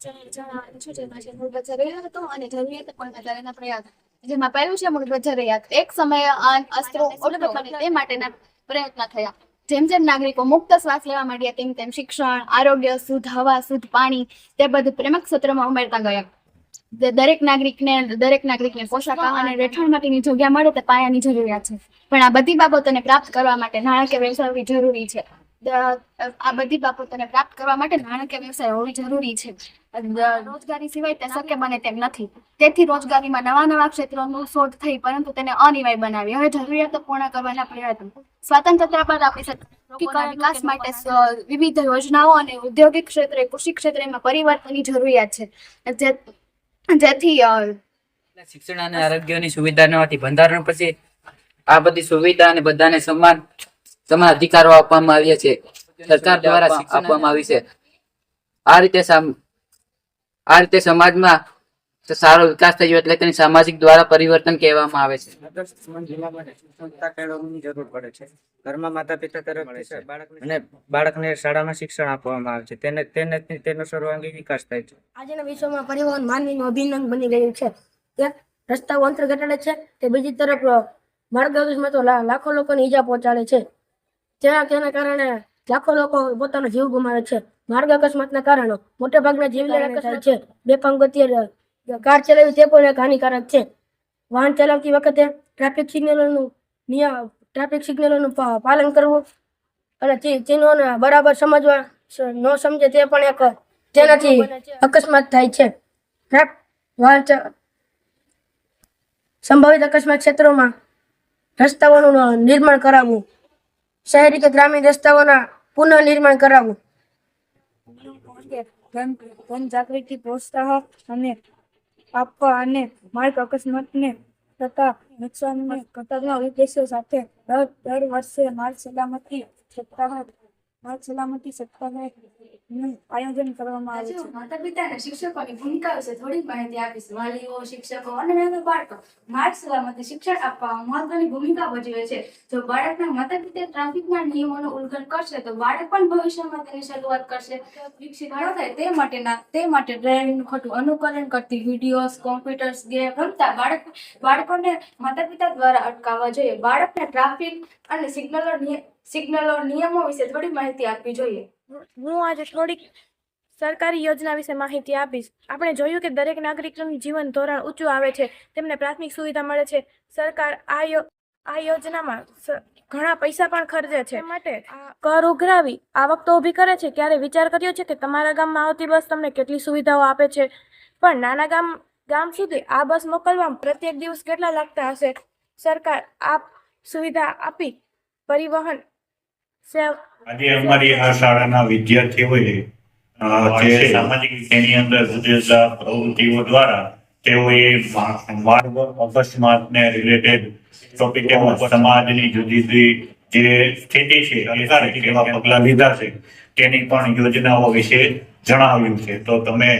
જણાવવાનું છું જેમાં છે મૂળભૂત જરૂરિયાત હતો અને જરૂરિયાત પણ વધારેના પ્રયાસ. જેમાં પહેલું છે મૂળભૂત જરૂરિયાત. એક સમયે અન્ન, અસ્ત્રો, ઓટલો અને તે માટેના પ્રયત્ન થયા. જેમ જેમ નાગરિકો મુક્ત શ્વાસ લેવા માંડ્યા તેમ તેમ શિક્ષણ, આરોગ્ય, શુદ્ધ હવા, શુદ્ધ પાણી તે બધું પ્રેમક સૂત્રમાં ઉમેરતા ગયા. દરેક નાગરિકને પોશાક અને રહેઠાણ માટેની જગ્યા મળે તે પાયાની જરૂરિયાત છે. પણ આ બધી બાબતોને પ્રાપ્ત કરવા માટે નાણાકીય વ્યવસ્થા હોવી જરૂરી છે. આ બધી બાબતોને પ્રાપ્ત કરવા માટે નાણાકીય વ્યવસાય હોવી જરૂરી છે. રોજગારી સિવાય તે શક્ય બને તેમ નથી. તેથી રોજગારીમાં નવા ક્ષેત્રોનું શોધ થઈ પરંતુ તેને અનિવાર્ય બનાવી. હવે જરૂરિયાતો પૂર્ણ કરવાના પ્રયત્નો. સ્વતંત્રતા બાદ આપણી સરકારના વિકાસ માટે વિવિધ યોજનાઓ અને ઔદ્યોગિક ક્ષેત્રે, કૃષિ ક્ષેત્રમાં પરિવર્તનની જરૂરિયાત છે. જેથી શિક્ષણ અને આરોગ્યની સુવિધા ન હતી. બંધારણ પછી આ બધી સુવિધા અને બધાને સમાન અધિકારો આપવામાં આવ્યા છે. સરકાર દ્વારા આપવામાં આવી છે. આ રીતે સમાજમાં સારો વિકાસ થયો એટલે તેને સામાજિક દ્વારા પરિવર્તન કહેવામાં આવે છે. જરૂર પડે છે. ઘરમાં માતા પિતા તરફથી બાળકને શાળામાં શિક્ષણ આપવામાં આવે છે. તેનો સર્વાંગી વિકાસ થાય છે. આજના વિશ્વમાં પરિવહન માનવીનું અભિન્ન બની રહ્યું છે. એક રસ્તાઓ અંતર ઘટાડે છે, તે બીજી તરફ માર્ગ અકસ્માતો તો લાખો લોકોને ઈજા પહોંચાડે છે. તેના કારણે લાખો લોકો પોતાનો જીવ ગુમાવે છે. માર્ગ અકસ્માતના કારણો મોટા ભાગના જીવલેણ અકસ્માત છે. બેફામ ગતિએ કાર ચલાવવી તે પણ એક હાનિકારક છે. વાહન ચલાવતી વખતે ટ્રાફિક સિગ્નલોનું પાલન કરવું અને ચિહ્નોને બરાબર સમજવા ન સમજે તે પણ એક તેનાથી અકસ્માત થાય છે. સંભવિત અકસ્માત ક્ષેત્રોમાં રસ્તાઓનું નિર્માણ કરાવવું, શહેરી કે ગ્રામીણ રસ્તાઓના પુનઃનિર્માણ કરાવવું. જનજાગૃતિ પ્રોત્સાહન અને આપવા અને માર્ગ અકસ્માતને તથા નુકસાનને ઘટાડવા ઉદ્દેશ્ય સાથે દર વર્ષે માર્ગ સલામતી સપ્તાહનું આયોજન કરવામાં આવે છે. માતા પિતા અને શિક્ષકોની ભૂમિકા વિશે થોડીક માહિતી આપીશ. વાલીઓ, શિક્ષકો અને નાના બાળકો માર્ગ સલામતી શિક્ષણ આપવામાં મહત્વની ભૂમિકા ભજવે છે. જો બાળકના માતા પિતા ટ્રાફિકના નિયમોનું ઉલ્લંઘન કરશે તો બાળક પણ ભવિષ્યમાં તેની શરૂઆત કરશે. વિકસિત ન થાય તે માટે ડ્રાઇવિંગનું ખોટું અનુકરણ કરતી વિડીયોઝ, કોમ્પ્યુટર્સ ગેમ રમતા બાળકોને માતા પિતા દ્વારા અટકાવવા જોઈએ. બાળકને ટ્રાફિક અને સિગ્નલો નિયમો વિશે થોડી માહિતી આપવી જોઈએ. હું આજે થોડીક સરકારી યોજના વિશે માહિતી આપીશ. આપણે જોયું કે દરેક નાગરિકનું જીવન ધોરણ ઊંચું આવે છે, તેમને પ્રાથમિક સુવિધા મળે છે. સરકાર આ યોજનામાં ઘણા પૈસા પણ ખર્ચે છે. માટે કર ઉઘરાવી આવક તો ઊભી કરે છે. ક્યારે વિચાર કર્યો છે કે તમારા ગામમાં આવતી બસ તમને કેટલી સુવિધાઓ આપે છે? પણ નાના ગામ સુધી આ બસ મોકલવામાં પ્રત્યેક દિવસ કેટલા લાગતા હશે? સરકાર આ સુવિધા આપી પરિવહન આજે અમારી આ શાળાના વિદ્યાર્થીઓએ જે સામાજિક તેની અંદર જુદા જુદા પ્રવૃત્તિઓ દ્વારા તેઓએ માર્ગ અકસ્માતને રિલેટેડ ટોપિક સમાજની જુદી જુદી જે સ્થિતિ છે કેવા પગલાં લીધા છે તેની પણ યોજનાઓ વિશે જણાવ્યું છે. તો તમે